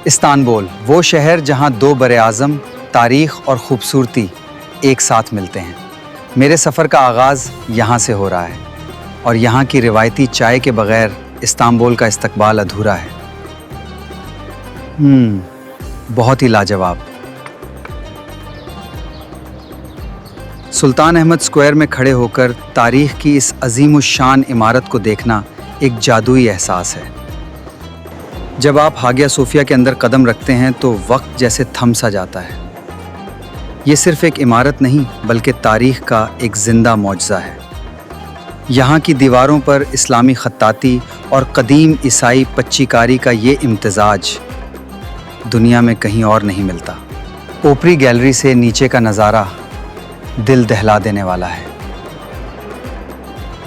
Istanbul, वो शहर जहां दो बरे-आज़म, तारीख और खूबसूरती एक साथ मिलते हैं। मेरे सफ़र का आगाज़ यहाँ से हो रहा है और यहाँ की रिवायती चाय के बगैर इस्तांबुल का इस्तकबाल अधूरा है। बहुत ही लाजवाब। सुल्तान अहमद स्क्वायर में खड़े होकर तारीख की इस अजीमुश्शान इमारत को देखना एक जादुई एहसास है। जब आप हागिया सोफिया के अंदर कदम रखते हैं तो वक्त जैसे थम सा जाता है। ये सिर्फ एक इमारत नहीं बल्कि तारीख का एक जिंदा मौजज़ा है। यहाँ की दीवारों पर इस्लामी खत्ताती और कदीम ईसाई पच्चीकारी का ये इम्तिजाज दुनिया में कहीं और नहीं मिलता। ऊपरी गैलरी से नीचे का नज़ारा दिल दहला देने वाला है।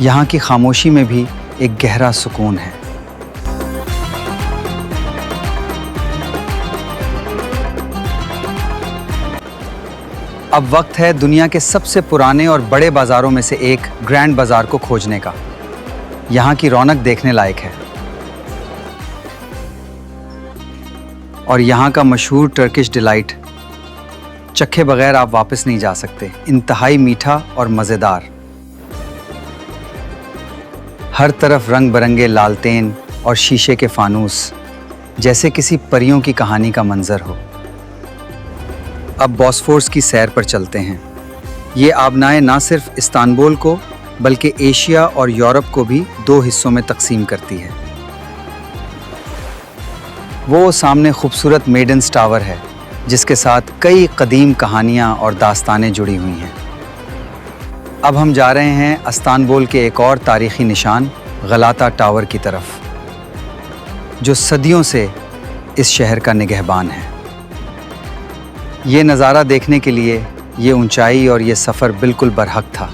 यहाँ की खामोशी में भी एक गहरा सुकून है। अब वक्त है दुनिया के सबसे पुराने और बड़े बाज़ारों में से एक ग्रैंड बाज़ार को खोजने का। यहाँ की रौनक देखने लायक है और यहाँ का मशहूर टर्किश डिलाइट चखे बगैर आप वापस नहीं जा सकते। इंतहाई मीठा और मज़ेदार। हर तरफ रंग बिरंगे लालटेन और शीशे के फानूस, जैसे किसी परियों की कहानी का मंजर हो। अब बॉस्फोरस की सैर पर चलते हैं। ये आबनाएं ना सिर्फ इस्तांबुल को बल्कि एशिया और यूरोप को भी दो हिस्सों में तकसीम करती है। वो सामने खूबसूरत मेडन्स टावर है जिसके साथ कई कदीम कहानियाँ और दास्तानें जुड़ी हुई हैं। अब हम जा रहे हैं इस्तांबुल के एक और तारीख़ी निशान गलाता टावर की तरफ, जो सदियों से इस शहर का निगहबान है। ये नज़ारा देखने के लिए ये ऊंचाई और ये सफ़र बिल्कुल बरहक था।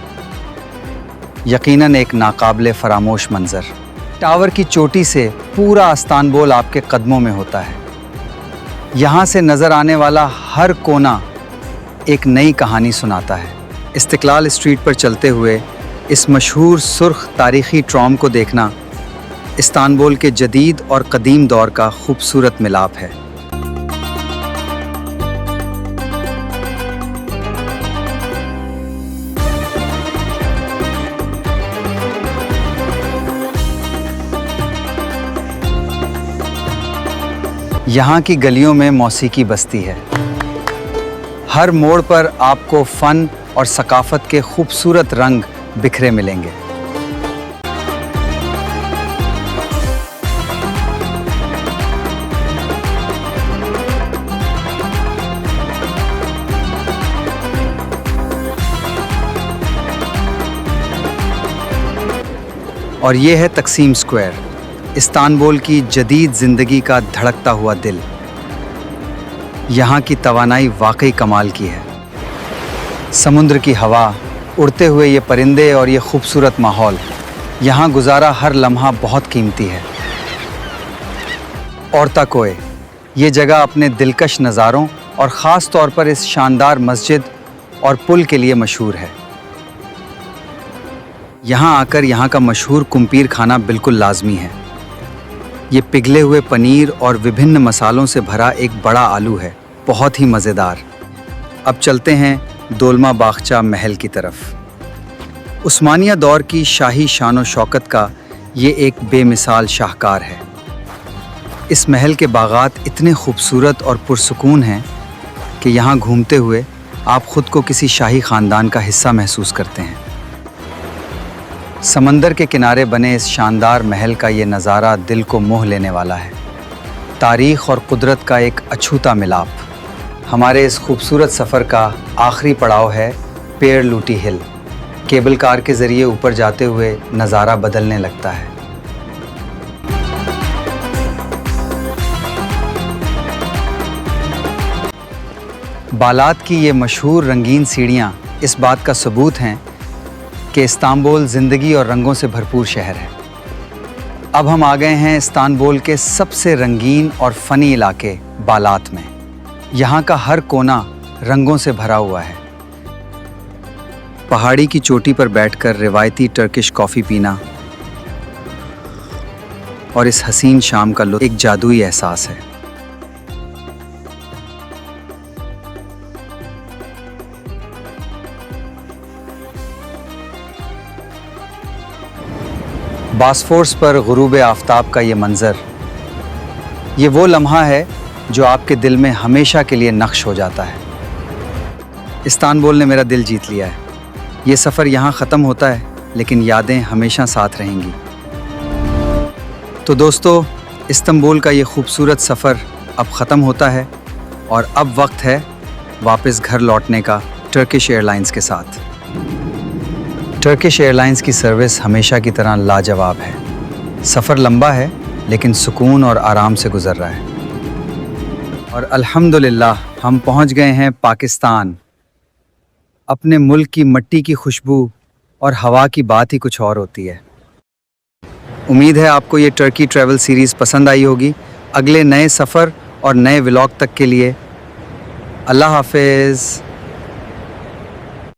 यकीनन एक नाकाबिले फरामोश मंज़र। टावर की चोटी से पूरा इस्तांबुल आपके कदमों में होता है। यहाँ से नज़र आने वाला हर कोना एक नई कहानी सुनाता है। इस्तिक्लाल स्ट्रीट पर चलते हुए इस मशहूर सुर्ख तारीख़ी ट्रॉम को देखना इस्तांबुल के जदीद और कदीम दौर का खूबसूरत मिलाप है। यहाँ की गलियों में मौसीकी बसती है। हर मोड़ पर आपको फ़न और सकाफ़त के खूबसूरत रंग बिखरे मिलेंगे। और ये है तकसीम स्क्वायर, इस्तांबुल की जदीद ज़िंदगी का धड़कता हुआ दिल। यहाँ की तवानाई वाकई कमाल की है। समुद्र की हवा, उड़ते हुए ये परिंदे और ये खूबसूरत माहौल, यहाँ गुजारा हर लम्हा बहुत कीमती है। ओर्ताकोय, ये जगह अपने दिलकश नज़ारों और ख़ास तौर पर इस शानदार मस्जिद और पुल के लिए मशहूर है। यहाँ आकर यहाँ का मशहूर कुम्पीर खाना बिल्कुल लाजमी है। ये पिघले हुए पनीर और विभिन्न मसालों से भरा एक बड़ा आलू है, बहुत ही मज़ेदार। अब चलते हैं दोलमा बागचा महल की तरफ। उस्मानिया दौर की शाही शान और शौकत का ये एक बेमिसाल शाहकार है। इस महल के बागात इतने खूबसूरत और पुरसुकून हैं कि यहाँ घूमते हुए आप खुद को किसी शाही ख़ानदान का हिस्सा महसूस करते हैं। समंदर के किनारे बने इस शानदार महल का ये नज़ारा दिल को मोह लेने वाला है। तारीख़ और कुदरत का एक अछूता मिलाप। हमारे इस खूबसूरत सफ़र का आखिरी पड़ाव है पेरलूटी हिल। केबल कार के ज़रिए ऊपर जाते हुए नज़ारा बदलने लगता है। बालात की ये मशहूर रंगीन सीढ़ियाँ इस बात का सबूत हैं कि इस्तांबुल ज़िंदगी और रंगों से भरपूर शहर है। अब हम आ गए हैं इस्तांबुल के सबसे रंगीन और फ़नी इलाके बालात में। यहाँ का हर कोना रंगों से भरा हुआ है। पहाड़ी की चोटी पर बैठकर रिवायती टर्किश कॉफ़ी पीना और इस हसीन शाम का लुत्फ़ एक जादुई एहसास है। बास्फोर्स पर गुरूब आफताब का ये मंज़र, ये वो लम्हा है जो आपके दिल में हमेशा के लिए नक्श हो जाता है। इस्तांबुल ने मेरा दिल जीत लिया है। ये सफ़र यहाँ ख़त्म होता है, लेकिन यादें हमेशा साथ रहेंगी। तो दोस्तों, इस्तांबुल का ये खूबसूरत सफ़र अब ख़त्म होता है और अब वक्त है वापस घर लौटने का टर्किश एयरलाइंस के साथ। टर्किश एयरलाइंस की सर्विस हमेशा की तरह लाजवाब है। सफ़र लंबा है, लेकिन सुकून और आराम से गुज़र रहा है। और अल्हम्दुलिल्लाह हम पहुंच गए हैं पाकिस्तान। अपने मुल्क की मिट्टी की खुशबू और हवा की बात ही कुछ और होती है। उम्मीद है आपको ये टर्की ट्रैवल सीरीज़ पसंद आई होगी। अगले नए सफ़र और नए व्लॉग तक के लिए अल्लाह हाफ़िज़।